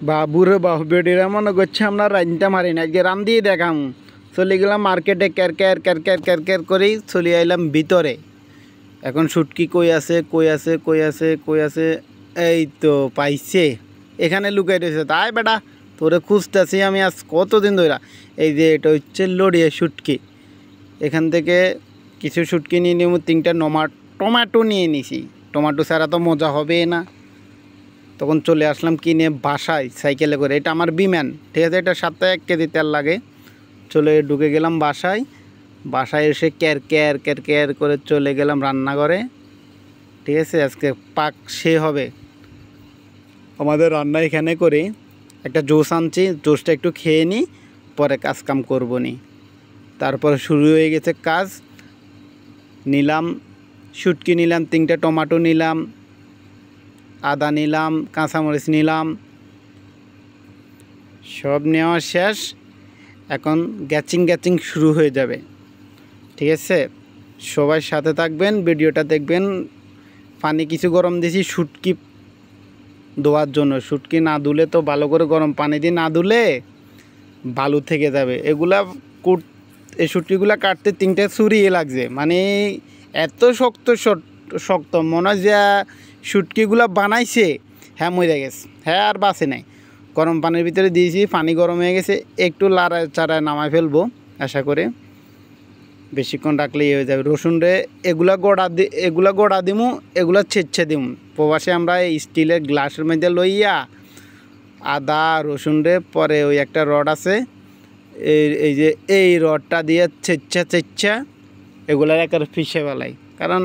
বাবুরে বাবু বেডিরা মনে করছে আমরা রাইনটা মারি না, আজকে রান দিয়ে দেখাম। চলে গেলাম মার্কেটে, car car car car car car করেই চলে আইলাম ভিতরে। এখন শুটকি কই আছে কই আছে কই আছে কই আছে, এই তো পাইছে, এখানে লুকাই রয়েছে। তাই বেটা তোরে খুঁজতেছি আমি আজ কতদিন ধরে। এই যে এটা হচ্ছে লড়িয়ে শুটকি, এখান থেকে কিছু শুটকি নিয়ে নিব, 3টা টমেটো নিয়ে নিছি। টমেটো ছাড়া তো মজা হবে না। তখন চলে আসলাম কিনে বাসায় সাইকেলে করে। এটা আমার বিমান, ঠিক আছে, এটা সপ্তাহে 1 কেজি তেল লাগে। চলে ঢুকে গেলাম বাসায়। বাসায় এসে ক্যার ক্যার ক্যার ক্যার করে চলে গেলাম রান্নাঘরে। ঠিক আছে, আজকে পাক সে হবে আমাদের রান্না। এখানে করে একটা জুস আনছি, জুসটা একটু খেয়ে নিই, পরে কাজ কাম করবো নি। তারপরে শুরু হয়ে গেছে কাজ। নিলাম শুটকি, নিলাম 3টা টমেটো, নিলাম আদা, নিলাম কাঁচামরিচ, নিলাম সব নেওয়া শেষ। এখন গ্যাচিং শুরু হয়ে যাবে। ঠিক আছে, সবাই সাথে থাকবেন, ভিডিওটা দেখবেন। পানি কিছু গরম দিয়েছি শুটকি ধোয়ার জন্য। শুটকি না ধুলে তো ভালো করে গরম পানি দিয়ে না ধুলে বালু থেকে যাবে। এই শুটকিগুলো কাটতে 3টা ছুরি লাগছে, মানে এত শক্ত শক্ত মনে হয় যে শুটকিগুলো বানাইছে হ্যাঁ মরে গেছে, হ্যাঁ আর বাঁচে নাই। গরম পানির ভিতরে দিয়েছি, পানি গরম হয়ে গেছে, একটু লাড়ায় চাড়ায় নামায় ফেলবো আশা করে। বেশিক্ষণ রাখলেই হয়ে যাবে। রসুন রে এগুলা গোড়া দিমু, এগুলা ছেঁচে দিমু। প্রবাসে আমরা এই স্টিলের গ্লাসের মধ্যে লইয়া আদা রসুন রে পরে ওই একটা রড আছে, এই যে এই রডটা দিয়ে ছেঁচা এগুলার একেবারে পিষে ফেলাই। কারণ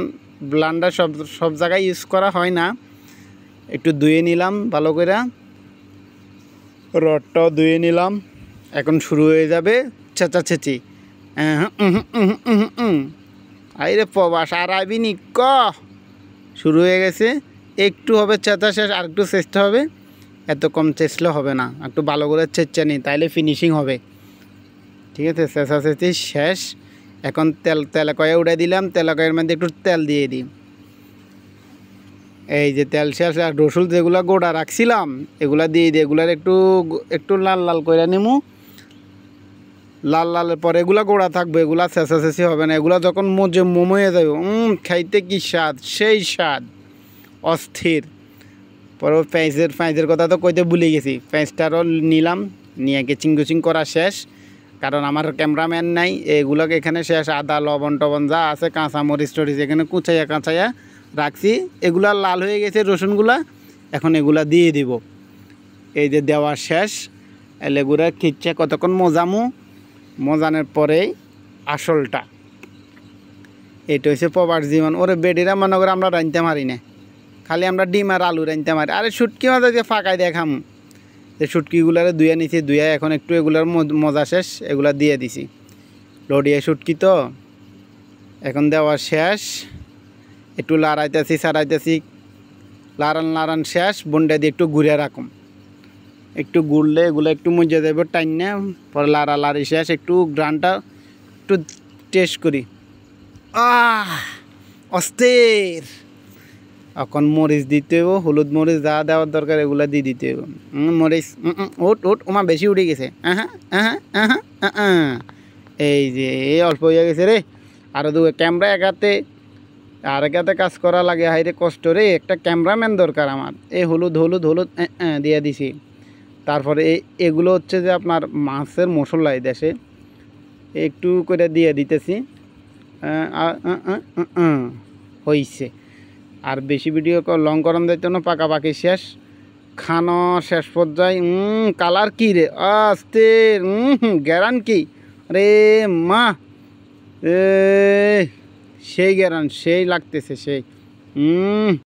ব্লান্ডার সব জায়গায় ইউজ করা হয় না। একটু ধুয়ে নিলাম ভালো করে, রডটাও ধুয়ে নিলাম। এখন শুরু হয়ে যাবে ছেঁচি। আরে প্রবাস আর আইবি নি ক, শুরু হয়ে গেছে। একটু হবে চেঁচা শেষ, আর একটু চেষ্টা হবে। এত কম চেঁচলে হবে না, একটু ভালো করে চেঁচা নিই, তাইলে ফিনিশিং হবে। ঠিক আছে, চেঁচি শেষ। এখন তেলাকয়ে উড়ে দিলাম, তেলাকয়ের মধ্যে একটু তেল দিয়ে দিই। এই যে তেল শেষ। আর রসুন যেগুলো গোড়া রাখছিলাম এগুলা দিয়ে দিই। এগুলার একটু লাল লাল করে নেবো। লালের পরে এগুলা গোড়া থাকবে, এগুলা চেঁচি হবে না। এগুলা যখন মোমো হয়ে যাবে, খাইতে কি স্বাদ, সেই স্বাদ অস্থির। পরে পেঁয়াজের কথা তো কইতে ভুলে গেছি। পেঁয়াজটারও নিলাম, নিয়ে গেচিং করা শেষ। কারণ আমার ক্যামেরাম্যান নাই, এগুলোকে এখানে শেষ। আদা লবণ টবণ যা আছে, কাঁচামরিচ টরিচ এখানে কুচাইয়া রাখছি। এগুলা লাল হয়ে গেছে রসুনগুলা, এখন এগুলা দিয়ে দিব। এই যে দেওয়া শেষ। এলেগুড়া খিচ্ছে কতক্ষণ মজানোর পরেই আসলটা। এটা হচ্ছে প্রবাস জীবন। ওরে বেডিরা মনে করে আমরা রাঁধতে মারি না, খালি আমরা ডিম আর আলু রাঁধতে মারি। আরে শুটকি মাছ দিয়ে ফাঁকায় দেখাম। যে শুটকিগুলারে ধুয়ে নিছি, এখন একটু এগুলার মজা শেষ, এগুলা দিয়ে দিছি। লড়িয়ে শুটকি তো এখন দেওয়া শেষ। একটু লাড়াইতেছি ছাড়াইতেছি, লাড়ান শেষ। বন্ডা দিয়ে একটু ঘুরে রাখুন, একটু ঘুরলে এগুলো একটু মজা যাবে টাইম না। পরে লাড়ি শেষ। একটু গ্রানটা একটু টেস্ট করি, অস্থির। এখন মরিচ দিতে হবে, হলুদ মরিচ যা দেওয়ার দরকার এগুলো দিয়ে দিতে হবে। মরিচ ওট ওমা বেশি উঠে গেছে। এই যে অল্প হয়ে গেছে রে। আরও ক্যামেরা এক হাতে কাজ করা লাগে, হাইরে কষ্ট রে। একটা ক্যামেরাম্যান দরকার আমার। এই হলুদ দিয়ে দিছি। তারপরে এগুলো হচ্ছে যে আপনার মাছের মশলা, এই দেশে একটু করে দিয়ে দিতেছি। হইছে। আর বেশি ভিডিও লং করম দিতে না, পাকাপাকি শেষ। খানো শেষ পর্যায়ে কালার কি রে আস্তে, গ্যারান কি রে মা, সেই গ্যারান সেই লাগতেছে সেই।